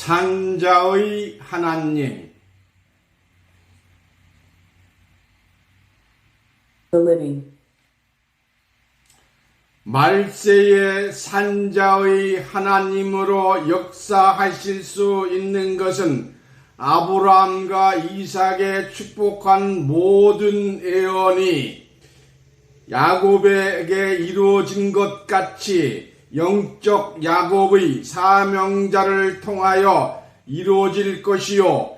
산자의 하나님, the living. 말세의 산자의 하나님으로 역사하실 수 있는 것은 아브라함과 이삭에 축복한 모든 예언이 야곱에게 이루어진 것 같이 영적 야곱의 사명자를 통하여 이루어질 것이요,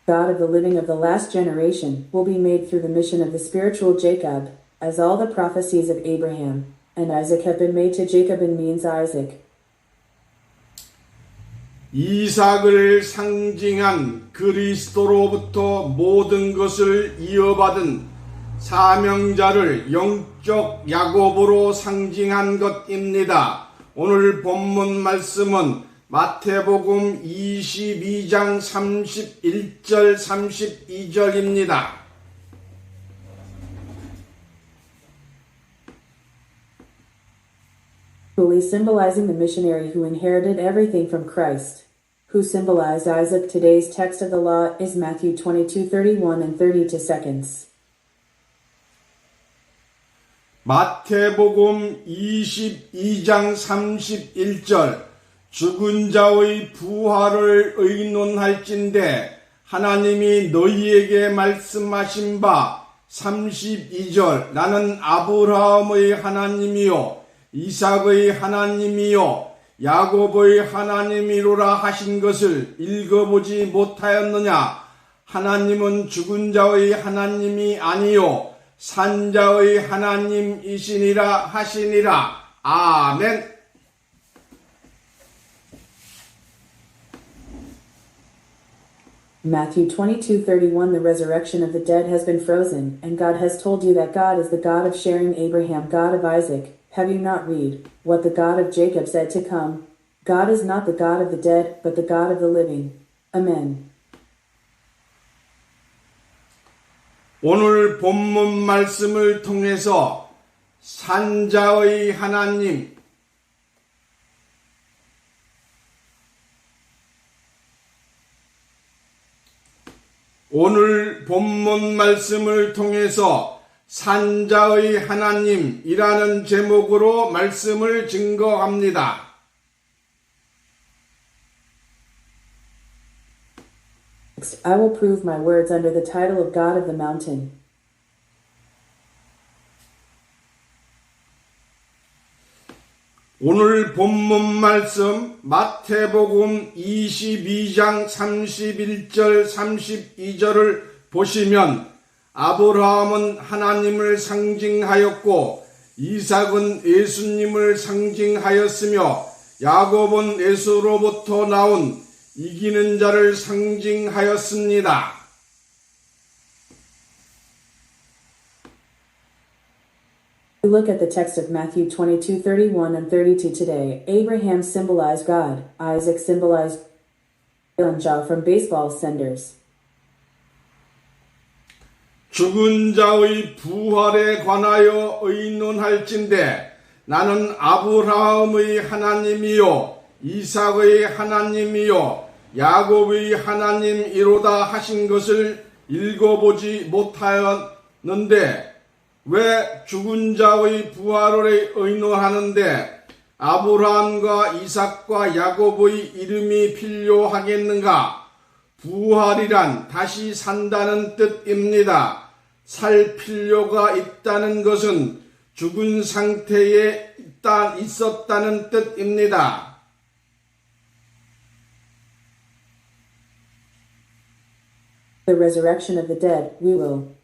God of the living of the last generation will be made through the mission of the spiritual Jacob, as all the prophecies of Abraham and Isaac have been made to Jacob and means Isaac. 이삭을 상징한 그리스도로부터 모든 것을 이어받은 사명자를 영적 야곱으로 상징한 것입니다. 오늘 본문 말씀은 마태복음 22장 31절 32절입니다. Fully symbolizing the missionary who inherited everything from Christ, who symbolized Isaac. Today's text of the law is Matthew 22:31 and 32. 마태복음 22장 31절 죽은 자의 부활을 의논할진대 하나님이 너희에게 말씀하신 바 32절 나는 아브라함의 하나님이요 이삭의 하나님이요 야곱의 하나님이로라 하신 것을 읽어보지 못하였느냐. 하나님은 죽은 자의 하나님이 아니요 산자의 하나님이시니라 하시니라. 아멘. Matthew 22:31 The resurrection of the dead has been frozen, and God has told you that God is the God of sharing Abraham, God of Isaac. Have you not read what the God of Jacob said to come? God is not the God of the dead, but the God of the living. Amen. 오늘 본문 말씀을 통해서 산자의 하나님, 오늘 본문 말씀을 통해서 산자의 하나님이라는 제목으로 말씀을 증거합니다. I will prove my words under the title of God of the mountain. 오늘 본문 말씀 마태복음 22장 31절 32절을 보시면 아브라함은 하나님을 상징하였고 이삭은 예수님을 상징하였으며 야곱은 에서로부터 나온 이기는 자를 상징하였습니다. We look at the text of Matthew 22:31 and 32 today. Abraham symbolized God. Isaac symbolized Jaw from baseball senders. 죽은 자의 부활에 관하여 의논할진대 나는 아브라함의 하나님이요 이삭의 하나님이요 야곱의 하나님이로다 하신 것을 읽어보지 못하였는데 왜 죽은 자의 부활을 의논하는데 아브라함과 이삭과 야곱의 이름이 필요하겠는가? 부활이란 다시 산다는 뜻입니다. 살 필요가 있다는 것은 죽은 상태에 있었다는 뜻입니다. The resurrection of the dead, we will.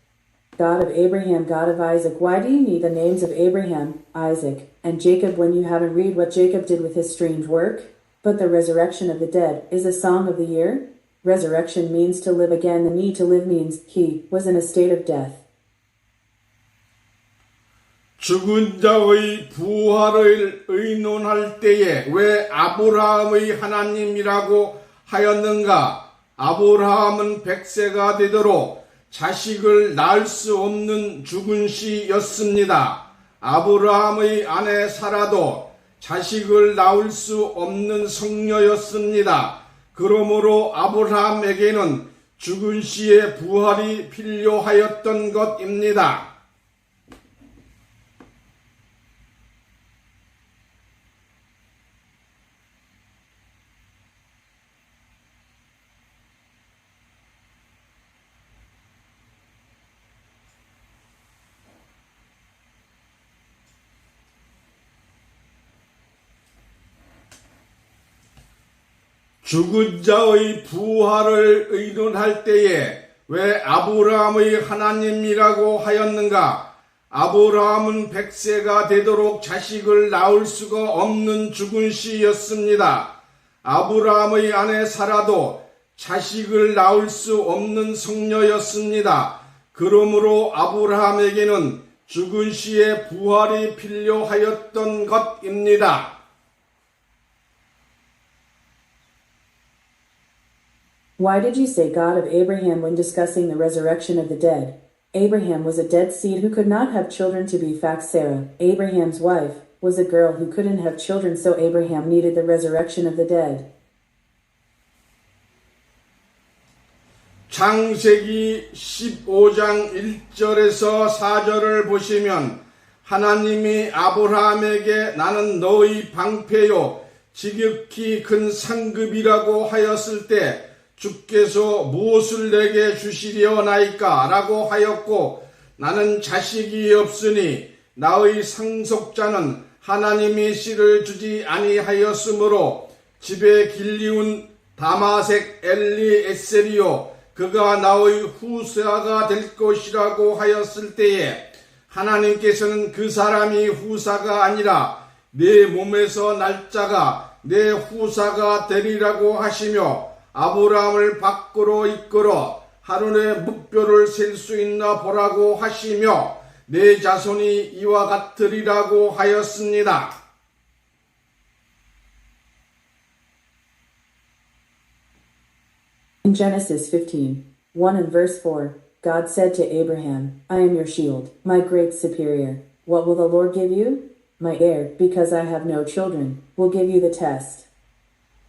God of Abraham, God of Isaac. Why do you need the names of Abraham, Isaac, and Jacob when you haven't read what Jacob did with his strange work? But the resurrection of the dead is a song of the year. Resurrection means to live again. The need to live means he was in a state of death. 죽은 자의 부활을 의논할 때에 왜 아브라함의 하나님이라고 하였는가? 아브라함은 100세가 되도록 자식을 낳을 수 없는 죽은 시였습니다. 아브라함의 아내 사라도 자식을 낳을 수 없는 성녀였습니다. 그러므로 아브라함에게는 죽은 씨의 부활이 필요하였던 것입니다. 죽은 자의 부활을 의논할 때에 왜 아브라함의 하나님이라고 하였는가? 아브라함은 100세가 되도록 자식을 낳을 수가 없는 죽은 씨였습니다. 아브라함의 아내 사라도 자식을 낳을 수 없는 성녀였습니다. 그러므로 아브라함에게는 죽은 씨의 부활이 필요하였던 것입니다. Why did you say God of Abraham when discussing the resurrection of the dead? Abraham was a dead seed who could not have children. To be fact, Sarah, Abraham's wife, was a girl who couldn't have children, so Abraham needed the resurrection of the dead. 창세기 15장 1절에서 4절을 보시면 하나님이 아브라함에게 나는 너의 방패요 지극히 큰 상급이라고 하였을 때 주께서 무엇을 내게 주시려나이까 라고 하였고 나는 자식이 없으니 나의 상속자는 하나님이 씨를 주지 아니하였으므로 집에 길리운 다마색 엘리에셀이요 그가 나의 후사가 될 것이라고 하였을 때에 하나님께서는 그 사람이 후사가 아니라 내 몸에서 날 자가 내 후사가 되리라고 하시며 아브라함을 밖으로 이끌어 하늘의 묵뼈를 셀 수 있나 보라고 하시며 내 자손이 이와 같으리라고 하였습니다. In Genesis 15, 1 and verse 4, God said to Abraham, I am your shield, my great superior. What will the Lord give you? My heir, because I have no children, will give you the test.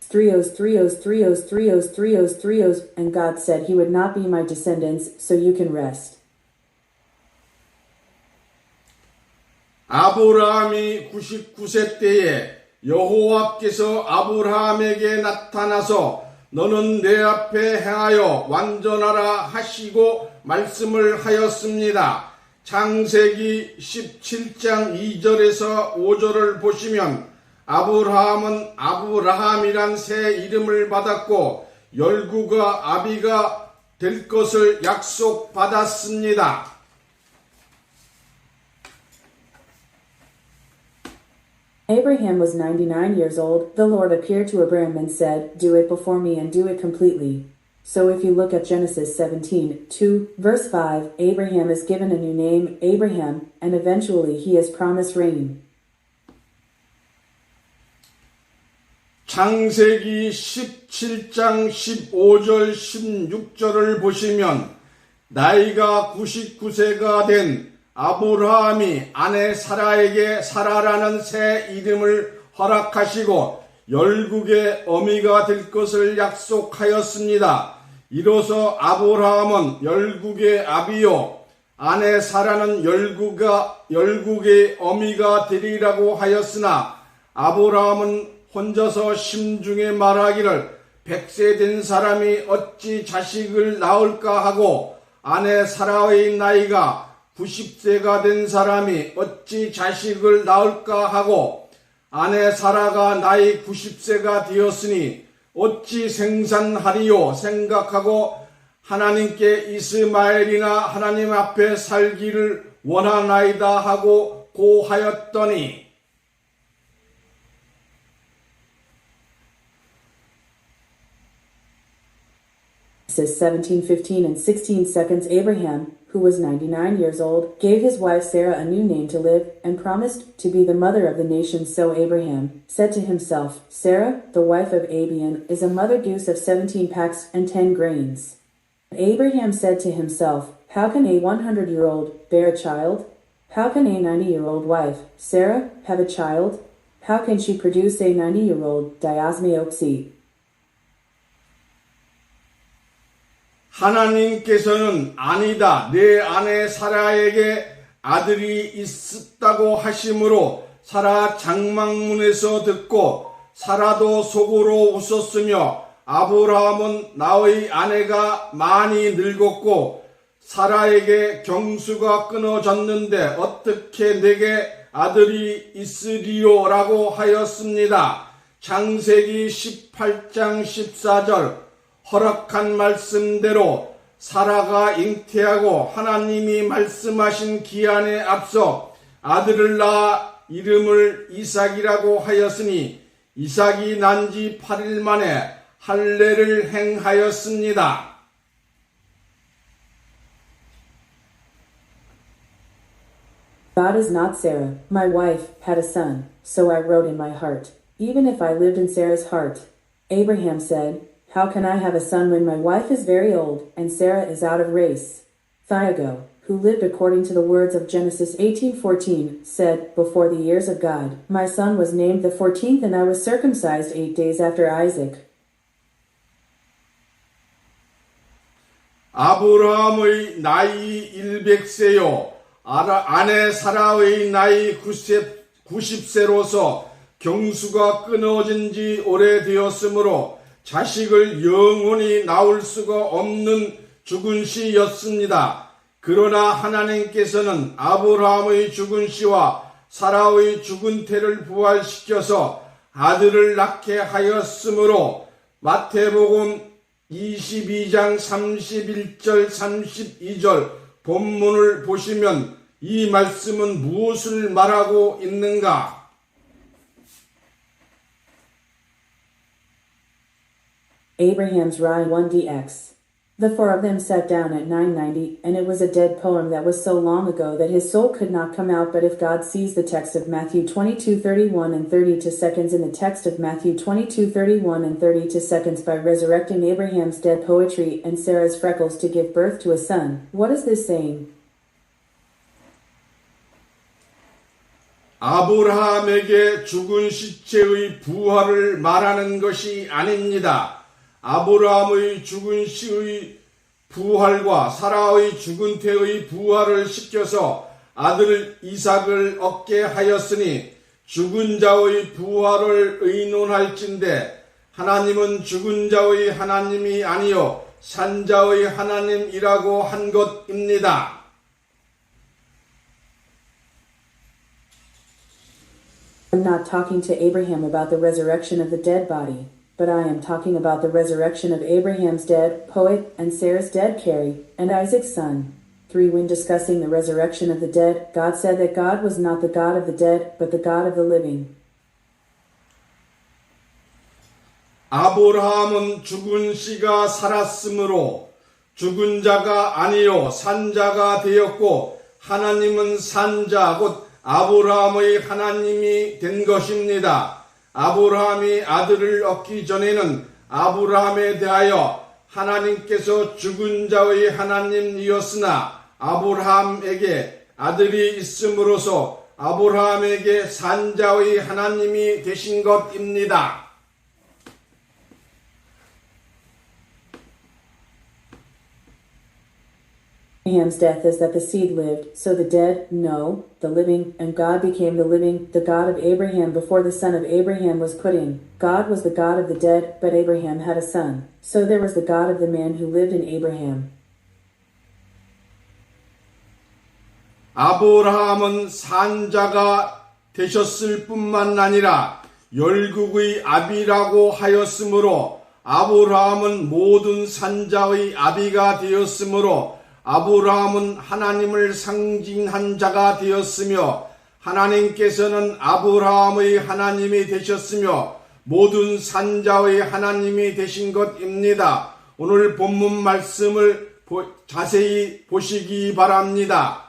3 O's, 3 O's, 3 O's, 3 O's, 3 O's, 3 O's, and God said he would not be my descendants, so you can rest. 아브라함이 99세 때에 여호와께서 아브라함에게 나타나서 너는 내 앞에 행하여 완전하라 하시고 말씀을 하였습니다. 창세기 17장 2절에서 5절을 보시면 아브라함은 아브라함이란 새 이름을 받았고 열국의 아비가 될 것을 약속받았습니다. Abraham was 99 years old. The Lord appeared to Abraham and said, Do it before me and do it completely. So if you look at Genesis 17, 2, verse 5, Abraham is given a new name, Abraham, and eventually he is promised rain. 창세기 17장 15절 16절을 보시면 나이가 99세가 된 아브라함이 아내 사라에게 사라라는 새 이름을 허락하시고 열국의 어미가 될 것을 약속하였습니다. 이로써 아브라함은 열국의 아비요 아내 사라는 열국의 어미가 되리라고 하였으나 아브라함은 혼자서 심중에 말하기를 100세 된 사람이 어찌 자식을 낳을까 하고 아내 사라의 나이가 90세가 된 사람이 어찌 자식을 낳을까 하고 아내 사라가 나이 90세가 되었으니 어찌 생산하리요 생각하고 하나님께 이스마엘이나 하나님 앞에 살기를 원하나이다 하고 고하였더니 Genesis 17:15 and 16 seconds. Abraham, who was 99 years old, gave his wife Sarah a new name to live and promised to be the mother of the nations. So Abraham said to himself, Sarah, the wife of Abian, is a mother goose of 17 packs and 10 grains. Abraham said to himself, How can a 100-year-old bear a child? How can a 90-year-old wife, Sarah, have a child? How can she produce a 90-year-old diosmioxy? 하나님께서는 아니다, 내 아내 사라에게 아들이 있었다고 하심으로 사라 장막문에서 듣고 사라도 속으로 웃었으며 아브라함은 나의 아내가 많이 늙었고 사라에게 경수가 끊어졌는데 어떻게 내게 아들이 있으리요라고 하였습니다. 창세기 18장 14절 허락한 말씀대로 사라가 잉태하고 하나님이 말씀하신 기한에 앞서 아들을 낳아 이름을 이삭이라고 하였으니 이삭이 난 지 8일 만에 할례를 행하였습니다. God is not Sarah. My wife had a son, so I wrote in my heart, even if I lived in Sarah's heart. Abraham said, How can I have a son when my wife is very old, and Sarah is out of race? Thiago, who lived according to the words of Genesis 18:14, said, Before the years of God, my son was named the 14th, and I was circumcised 8 days after Isaac. 아브라함의 나이 100세요 아내 사라의 나이 90세로서 경수가 끊어진 지 오래되었으므로 자식을 영원히 낳을 수가 없는 죽은 시였습니다. 그러나 하나님께서는 아브라함의 죽은 시와 사라의 죽은 태를 부활시켜서 아들을 낳게 하였으므로 마태복음 22장 31절 32절 본문을 보시면 이 말씀은 무엇을 말하고 있는가? Abraham's Rye 1DX. The four of them sat down at 990, and it was a dead poem that was so long ago that his soul could not come out. But if God sees the text of Matthew 22:31 and 32 seconds in the text of Matthew 22:31 and 32 seconds by resurrecting Abraham's dead poetry and Sarah's freckles to give birth to a son, what is this saying? 아브라함에게 죽은 시체의 부활을 말하는 것이 아닙니다. 아브라함의 죽은 시의 부활과 사라의 죽은 태의 부활을 시켜서 아들 이삭을 얻게 하였으니 죽은 자의 부활을 의논할진대 하나님은 죽은 자의 하나님이 아니요 산자의 하나님이라고 한 것입니다. I'm not talking to Abraham about the resurrection of the dead body, but I am talking about the resurrection of Abraham's dead poet and Sarah's dead carry and Isaac's son. 3. When discussing the resurrection of the dead, God said that God was not the God of the dead, but the God of the living. 아브라함은 죽은 씨가 살았으므로 죽은 자가 아니요 산 자가 되었고 하나님은 산자 곧 아브라함의 하나님이 된 것입니다. 아브라함이 아들을 얻기 전에는 아브라함에 대하여 하나님께서 죽은 자의 하나님이었으나 아브라함에게 아들이 있음으로써 아브라함에게 산자의 하나님이 되신 것입니다. Abraham's death is that the seed lived, so the dead, no, the living, and God became the living, the God of Abraham before the son of Abraham was put in. God was the God of the dead, but Abraham had a son. So there was the God of the man who lived in Abraham. 아브라함은 산자가 되셨을 뿐만 아니라 열국의 아비라고 하였으므로 아브라함은 모든 산자의 아비가 되었으므로 아브라함은 하나님을 상징한 자가 되었으며 하나님께서는 아브라함의 하나님이 되셨으며 모든 산자의 하나님이 되신 것입니다. 오늘 본문 말씀을 자세히 보시기 바랍니다.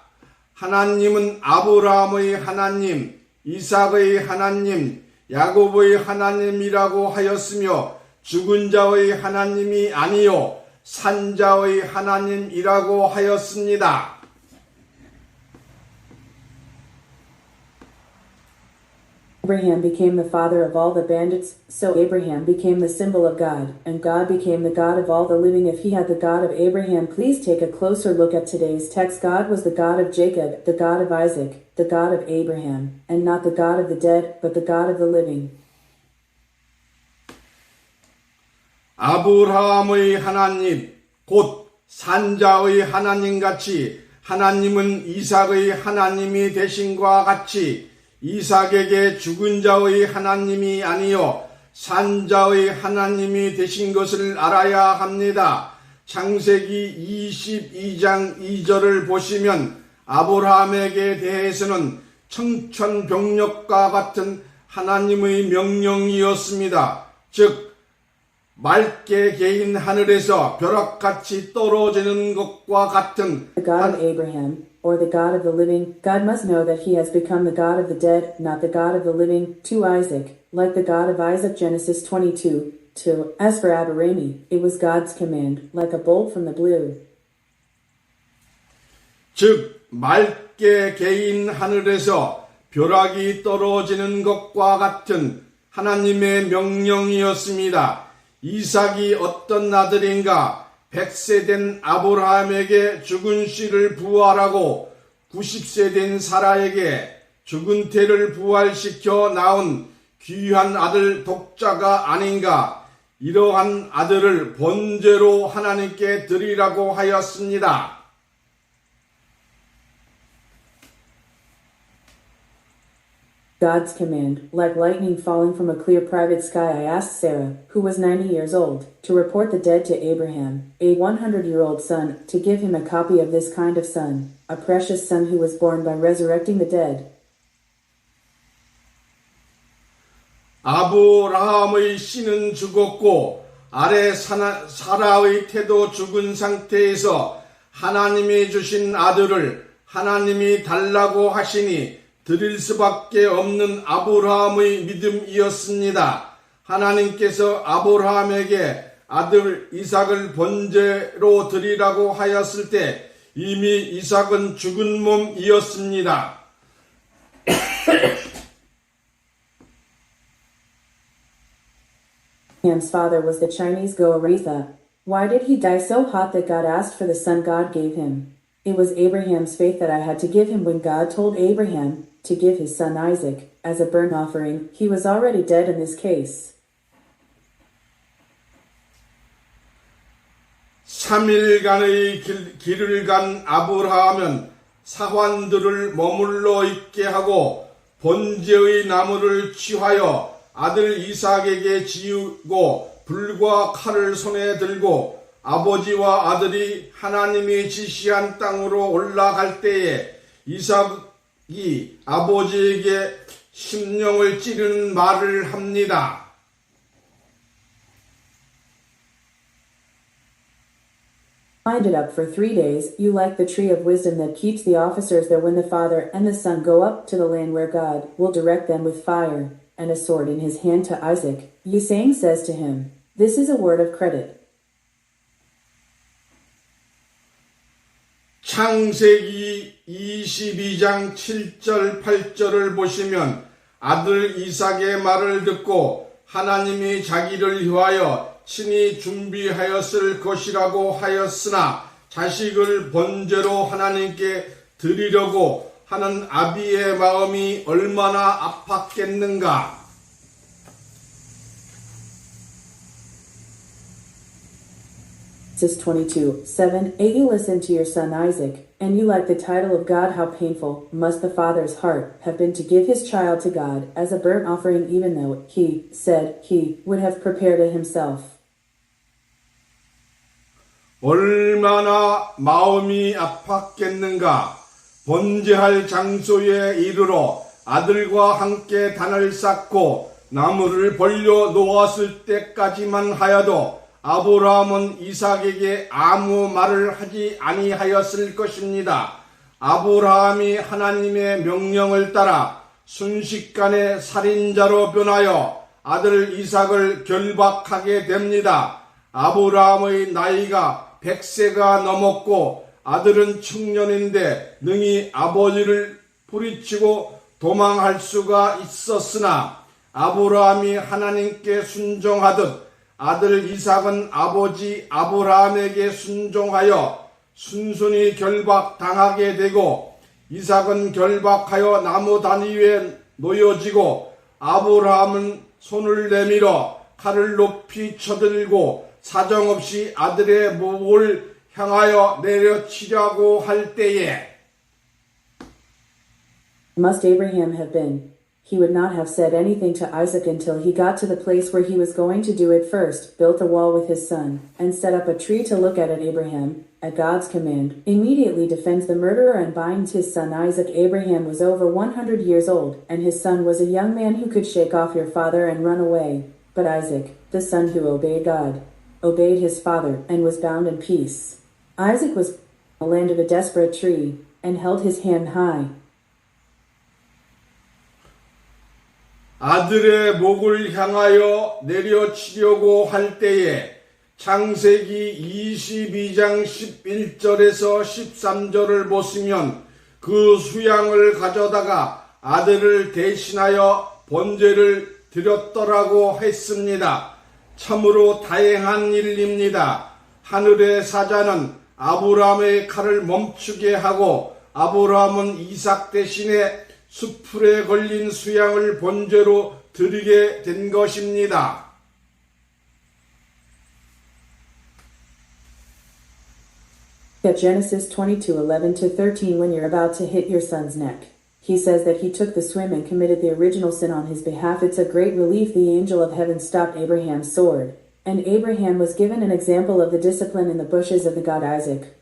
하나님은 아브라함의 하나님, 이삭의 하나님, 야곱의 하나님이라고 하였으며 죽은 자의 하나님이 아니요 산자의 하나님이라고 하였습니다. Abraham became the father of all the bandits, so Abraham became the symbol of God, and God became the God of all the living. If he had the God of Abraham, please take a closer look at today's text. God was the God of Jacob, the God of Isaac, the God of Abraham, and not the God of the dead, but the God of the living. 아브라함의 하나님, 곧 산자의 하나님같이 하나님은 이삭의 하나님이 되신과 같이 이삭에게 죽은 자의 하나님이 아니요 산자의 하나님이 되신 것을 알아야 합니다. 창세기 22장 2절을 보시면 아브라함에게 대해서는 청천벽력과 같은 하나님의 명령이었습니다. 즉 맑게 개인 하늘에서 벼락같이 떨어지는 것과 같은 The God of Abraham, or the God of the living, God must know that he has become the God of the dead, not the God of the living, to Isaac, like the God of Isaac. Genesis 22:2. As for Abraham, it was God's command, like a bolt from the blue. 즉 맑게 개인 하늘에서 벼락이 떨어지는 것과 같은 하나님의 명령이었습니다. 이삭이 어떤 아들인가? 100세 된 아브라함에게 죽은 씨를 부활하고 90세 된 사라에게 죽은 태를 부활시켜 낳은 귀한 아들 독자가 아닌가? 이러한 아들을 번제로 하나님께 드리라고 하였습니다. God's command, like lightning falling from a clear private sky. I asked Sarah, who was 90 years old, to report the dead to Abraham, a 100-year-old son, to give him a copy of this kind of son, a precious son who was born by resurrecting the dead. 아브라함의 씨는 죽었고 아래 사라의 태도 죽은 상태에서 하나님이 주신 아들을 하나님이 달라고 하시니 드릴 수밖에 없는 아브라함의 믿음이었습니다. 하나님께서 아브라함에게 아들 이삭을 번제로 드리라고 하였을 때 이미 이삭은 죽은 몸이었습니다. Abraham's father was the Chinese Goaretha. Why did he die so hot that God asked for the son God gave him? It was Abraham's faith that I had to give him when God told Abraham to give his son Isaac as a burnt offering. He was already dead in this case. 3일간의 길을 간 아브라함은 사환들을 머물러 있게 하고 번제의 나무를 취하여 아들 이삭에게 지우고 불과 칼을 손에 들고 아버지와 아들이 하나님이 지시한 땅으로 올라갈 때에 이삭이 아버지에게 심령을 찌르는 말을 합니다. Bind it up for 3 days, you like the tree of wisdom that keeps the officers there when the father and the son go up to the land where God will direct them with fire, and a sword in his hand to Isaac. Yisang says to him, this is a word of credit. 창세기 22장 7절 8절을 보시면 아들 이삭의 말을 듣고 하나님이 자기를 위하여 친히 준비하였을 것이라고 하였으나 자식을 번제로 하나님께 드리려고 하는 아비의 마음이 얼마나 아팠겠는가. Genesis 22:7. You listen to your son Isaac, and you like the title of God. How painful must the father's heart have been to give his child to God as a burnt offering, even though he said he would have prepared it himself. 얼마나 마음이 아팠겠는가. 번제할 장소에 이르러 아들과 함께 단을 쌓고 나무를 벌려 놓았을 때까지만 하여도 아브라함은 이삭에게 아무 말을 하지 아니하였을 것입니다. 아브라함이 하나님의 명령을 따라 순식간에 살인자로 변하여 아들 이삭을 결박하게 됩니다. 아브라함의 나이가 100세가 넘었고 아들은 청년인데 능히 아버지를 뿌리치고 도망할 수가 있었으나 아브라함이 하나님께 순종하듯 아들 이삭은 아버지 아브라함에게 순종하여 순순히 결박당하게 되고 이삭은 결박하여 나무 다리 위에 놓여지고 아브라함은 손을 내밀어 칼을 높이 쳐들고 사정없이 아들의 목을 향하여 내려치려고 할 때에 Must Abraham have been? He would not have said anything to Isaac until he got to the place where he was going to do it first, built a wall with his son, and set up a tree to look at it. Abraham, at God's command, immediately defends the murderer and binds his son Isaac. Abraham was over 100 years old, and his son was a young man who could shake off your father and run away. But Isaac, the son who obeyed God, obeyed his father, and was bound in peace. Isaac was in the land of a desperate tree, and held his hand high. 아들의 목을 향하여 내려치려고 할 때에 창세기 22장 11절에서 13절을 보시면 그 수양을 가져다가 아들을 대신하여 번제를 드렸더라고 했습니다. 참으로 다행한 일입니다. 하늘의 사자는 아브라함의 칼을 멈추게 하고 아브라함은 이삭 대신에 수풀에 걸린 수양을 번제로 드리게 된 것입니다. At Genesis 22:11-13, when you're about to hit your son's neck, he says that he took the swim and committed the original sin on his behalf. It's a great relief the angel of heaven stopped Abraham's sword, and Abraham was given an example of the discipline in the bushes of the god Isaac.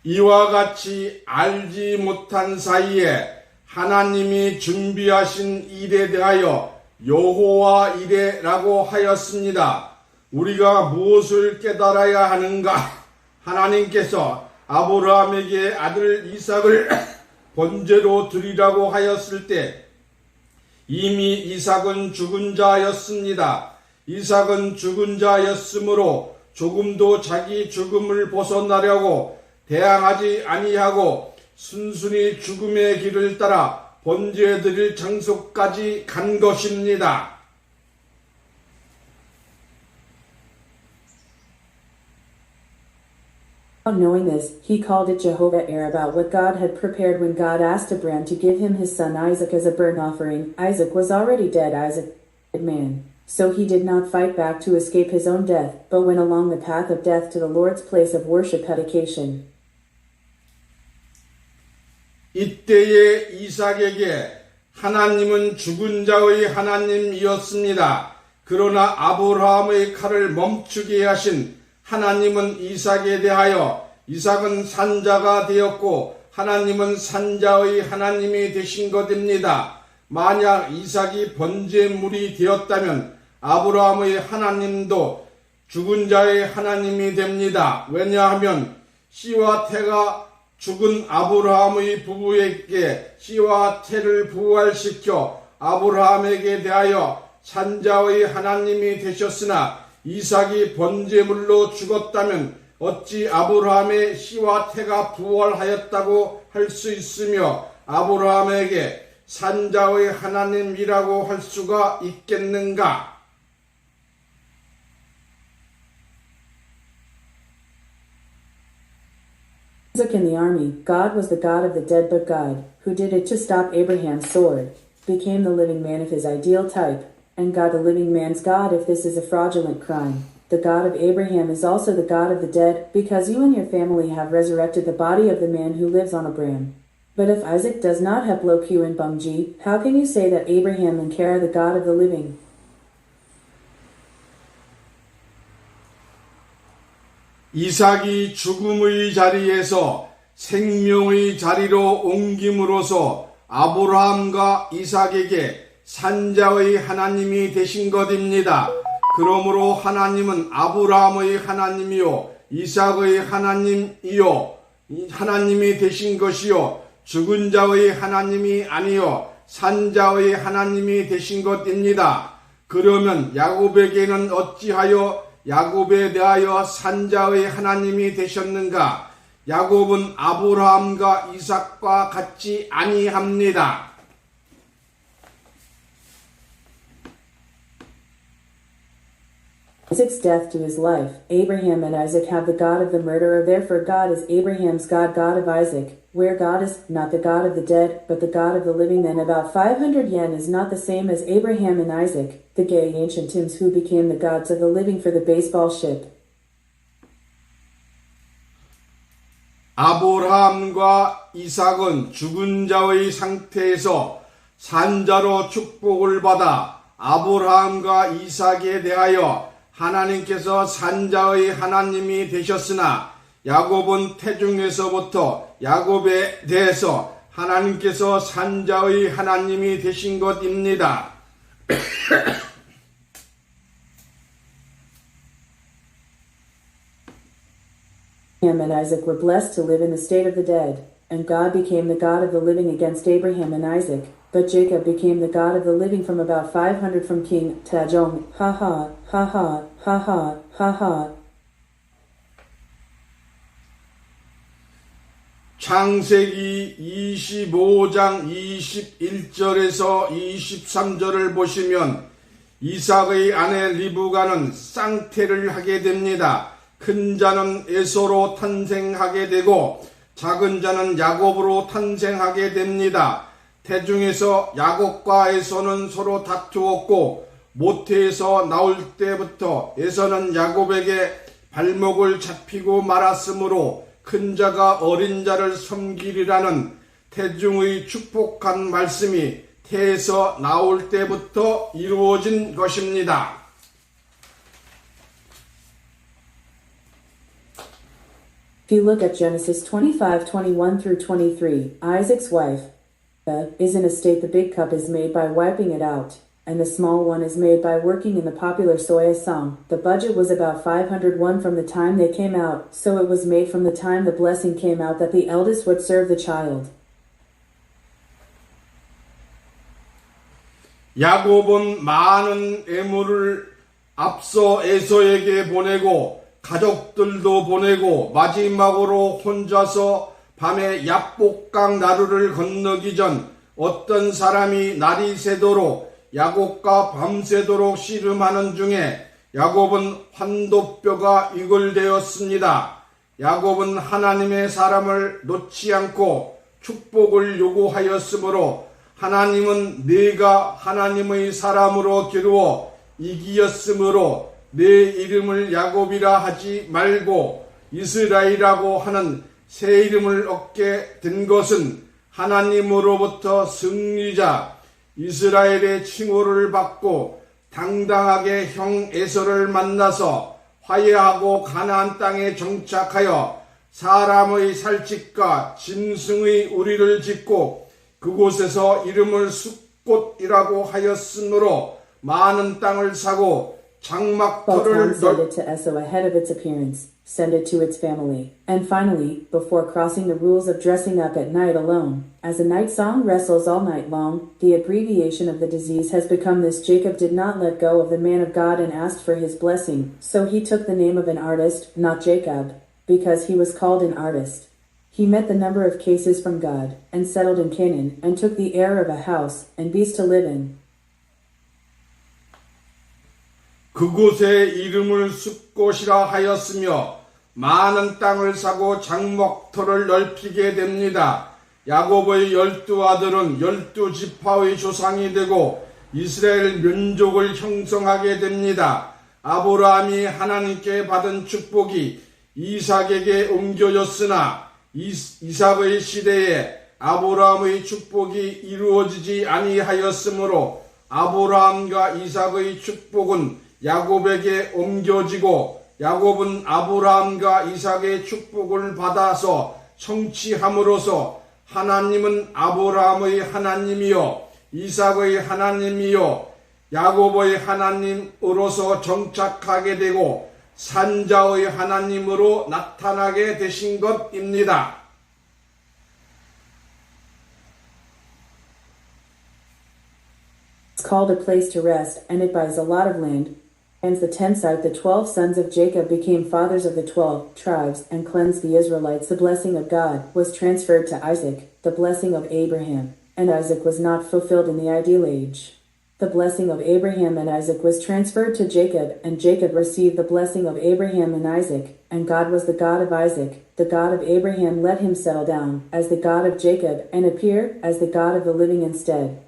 이와 같이 알지 못한 사이에 하나님이 준비하신 일에 대하여 여호와 이레라고 하였습니다. 우리가 무엇을 깨달아야 하는가? 하나님께서 아브라함에게 아들 이삭을 번제로 드리라고 하였을 때 이미 이삭은 죽은 자였습니다. 이삭은 죽은 자였으므로 조금도 자기 죽음을 벗어나려고 대항하지 아니하고 순순히 죽음의 길을 따라 번제해 드릴 장소까지 간 것입니다. Knowing this, he called it Jehovah Ir about what God had prepared when God asked Abraham to give him his son Isaac as a burnt offering. Isaac was already dead, Isaac, dead man. So he did not fight back to escape his own death, but went along the path of death to the Lord's place of worship dedication. 이때에 이삭에게 하나님은 죽은 자의 하나님이었습니다. 그러나 아브라함의 칼을 멈추게 하신 하나님은 이삭에 대하여 이삭은 산자가 되었고 하나님은 산자의 하나님이 되신 것입니다. 만약 이삭이 번제물이 되었다면 아브라함의 하나님도 죽은 자의 하나님이 됩니다. 왜냐하면 씨와 태가 죽은 아브라함의 부부에게 씨와 태를 부활시켜 아브라함에게 대하여 산자의 하나님이 되셨으나 이삭이 번제물로 죽었다면 어찌 아브라함의 씨와 태가 부활하였다고 할 수 있으며 아브라함에게 산자의 하나님이라고 할 수가 있겠는가? Isaac in the army, God was the God of the dead, but God, who did it to stop Abraham's sword, became the living man of his ideal type, and God the living man's God if this is a fraudulent crime. The God of Abraham is also the God of the dead, because you and your family have resurrected the body of the man who lives on Abraham. But if Isaac does not have Loku and Bumji, how can you say that Abraham and Kara the God of the living? 이삭이 죽음의 자리에서 생명의 자리로 옮김으로써 아브라함과 이삭에게 산자의 하나님이 되신 것입니다. 그러므로 하나님은 아브라함의 하나님이요 이삭의 하나님이 되신 것이요 죽은 자의 하나님이 아니요 산자의 하나님이 되신 것입니다. 그러면 야곱에게는 어찌하여 야곱에 대하여 산자의 하나님이 되셨는가? 야곱은 아브라함과 이삭과 같지 아니합니다. Isaac's death to his life. Abraham and Isaac have the God of the murderer, therefore God is Abraham's God, God of Isaac. Where God is not the God of the dead, but the God of the living, then about 500 yen is not the same as Abraham and Isaac, the gay ancient Tims who became the gods of the living for the baseball ship. 아브라함과 이삭은 죽은 자의 상태에서 산자로 축복을 받아 아브라함과 이삭에 대하여 하나님께서 산자의 하나님이 되셨으나 야곱은 태중에서부터 야곱에 대해서 하나님께서 산자의 하나님이 되신 것입니다. Abraham and Isaac were blessed to live in the state of the dead, and God became the God of the living against Abraham and Isaac. But Jacob became the God of the living from about 500 from King Tajong. Ha ha, ha ha, ha ha, ha ha. 창세기 25장 21절에서 23절을 보시면 이삭의 아내 리브가는 쌍태를 하게 됩니다. 큰 자는 에서로 탄생하게 되고 작은 자는 야곱으로 탄생하게 됩니다. 태중에서 야곱과 에서는 서로 다투었고 모태에서 나올 때부터 에서는 야곱에게 발목을 잡히고 말았으므로 큰 자가 어린 자를 섬기리라는 태중의 축복한 말씀이 태에서 나올 때부터 이루어진 것입니다. If you look at Genesis 25:21 through 23, Isaac's wife is in a state the big cup is made by wiping it out, and the small one is made by working in the popular soya song. The budget was about 501 from the time they came out, so it was made from the time the blessing came out that the eldest would serve the child. 야곱은 많은 애물을 앞서 에서에게 보내고 가족들도 보내고 마지막으로 혼자서 밤에 야복강 나루를 건너기 전 어떤 사람이 날이 새도록 야곱과 밤새도록 씨름하는 중에 야곱은 환도뼈가 이글되었습니다. 야곱은 하나님의 사람을 놓지 않고 축복을 요구하였으므로 하나님은 네가 하나님의 사람으로 기루어 이기었으므로 내 이름을 야곱이라 하지 말고 이스라엘이라고 하는 새 이름을 얻게 된 것은 하나님으로부터 승리자 이스라엘의 칭호를 받고 당당하게 형 에서를 만나서 화해하고 가나안 땅에 정착하여 사람의 살집과 짐승의 우리를 짓고 그곳에서 이름을 숫꽃이라고 하였으므로 많은 땅을 사고 장막터를 send it to Esau ahead of its appearance, send it to its family. And finally, before crossing the rules of dressing up at night alone, as a night song wrestles all night long, the abbreviation of the disease has become this: Jacob did not let go of the man of God and asked for his blessing, so he took the name of an artist, not Jacob, because he was called an artist. He met the number of cases from God, and settled in Canaan, and took the heir of a house, and beasts to live in. 그곳의 이름을 숫곳이라 하였으며 많은 땅을 사고 장막터를 넓히게 됩니다. 야곱의 12 아들은 12지파의 조상이 되고 이스라엘 민족을 형성하게 됩니다. 아브라함이 하나님께 받은 축복이 이삭에게 옮겨졌으나 이삭의 시대에 아브라함의 축복이 이루어지지 아니하였으므로 아브라함과 이삭의 축복은 야곱에게 옮겨지고 야곱은 아브라함과 이삭의 축복을 받아서 성취함으로써 하나님은 아브라함의 하나님이요 이삭의 하나님이요 야곱의 하나님으로서 정착하게 되고 산자의 하나님으로 나타나게 되신 것입니다. It's called a place to rest, and it buys a lot of land. And the 10th out the 12 sons of Jacob became fathers of the 12 tribes and cleansed the Israelites. The blessing of God was transferred to Isaac, the blessing of Abraham, and Isaac was not fulfilled in the ideal age. The blessing of Abraham and Isaac was transferred to Jacob, and Jacob received the blessing of Abraham and Isaac, and God was the God of Isaac. The God of Abraham let him settle down as the God of Jacob and appear as the God of the living instead.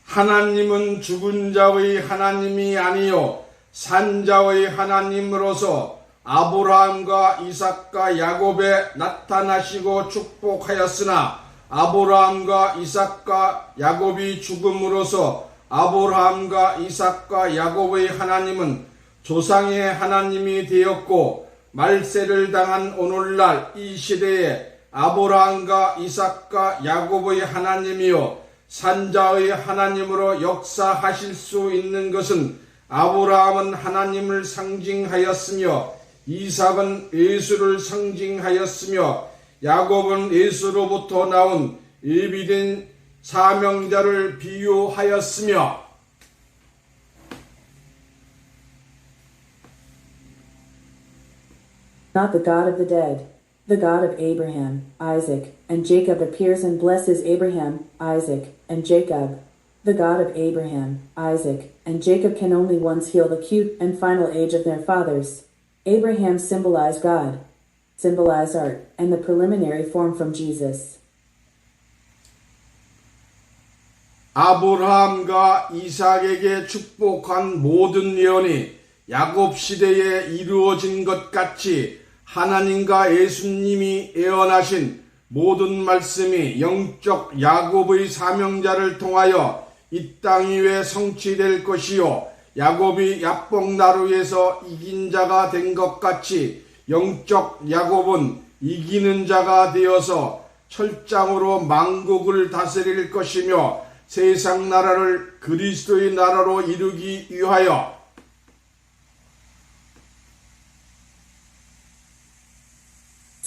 하나님은 죽은 자의 하나님이 아니요 산 자의 하나님으로서 아브라함과 이삭과 야곱에 나타나시고 축복하였으나 아브라함과 이삭과 야곱이 죽음으로써 아브라함과 이삭과 야곱의 하나님은 조상의 하나님이 되었고 말세를 당한 오늘날 이 시대에 아브라함과 이삭과 야곱의 하나님이요 산자의 하나님으로 역사하실 수 있는 것은 아브라함은 하나님을 상징하였으며 이삭은 예수를 상징하였으며 야곱은 예수로부터 나온 예비된 사명자를 비유하였으며 Not the God of the dead. The God of Abraham, Isaac, and Jacob appears and blesses Abraham, Isaac, and Jacob. The God of Abraham, Isaac, and Jacob can only once heal the acute and final age of their fathers. Abraham symbolized God, symbolized art, and the preliminary form from Jesus. 아브라함과 이삭에게 축복한 모든 예언이 야곱 시대에 이루어진 것 같이 하나님과 예수님이 예언하신 모든 말씀이 영적 야곱의 사명자를 통하여 이 땅 위에 성취될 것이요 야곱이 야복나루에서 이긴 자가 된 것 같이 영적 야곱은 이기는 자가 되어서 철장으로 만국을 다스릴 것이며 세상 나라를 그리스도의 나라로 이루기 위하여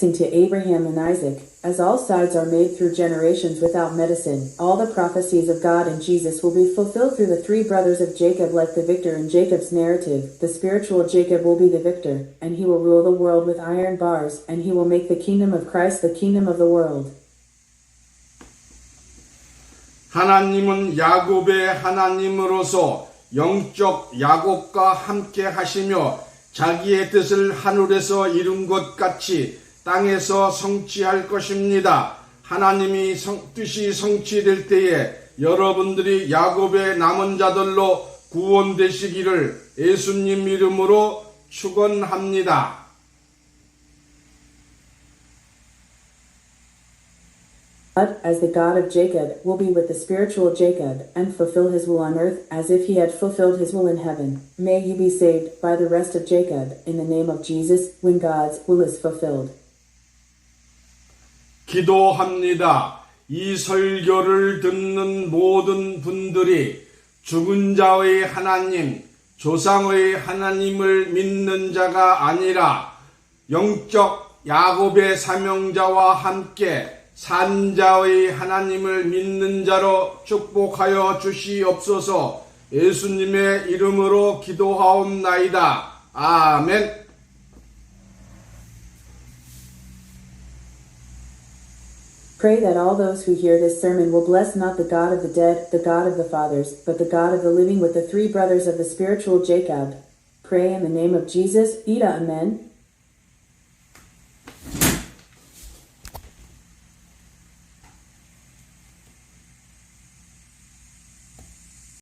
To Abraham and Isaac, as all sides are made through generations without medicine, all the prophecies of God and Jesus will be fulfilled through the three brothers of Jacob like the victor in Jacob's narrative. The spiritual Jacob will be the victor, and he will rule the world with iron bars, and he will make the kingdom of Christ the kingdom of the world. 하나님은 야곱의 하나님으로서 영적 야곱과 함께 하시며 자기의 뜻을 하늘에서 이룬 것 같이 땅에서 성취할 것입니다. 하나님이 뜻이 성취될 때에 여러분들이 야곱의 남은 자들로 구원되시기를 예수님 이름으로 축원합니다. God, as the God of Jacob, will be with the spiritual Jacob and fulfill his will on earth as if he had fulfilled his will in heaven. May you be saved by the rest of Jacob in the name of Jesus when God's will is fulfilled. 기도합니다. 이 설교를 듣는 모든 분들이 죽은 자의 하나님, 조상의 하나님을 믿는 자가 아니라 영적 야곱의 사명자와 함께 산자의 하나님을 믿는 자로 축복하여 주시옵소서. 예수님의 이름으로 기도하옵나이다. 아멘. Pray that all those who hear this sermon will bless not the God of the dead, the God of the fathers, but the God of the living with the three brothers of the spiritual Jacob. Pray in the name of Jesus. Ida, amen.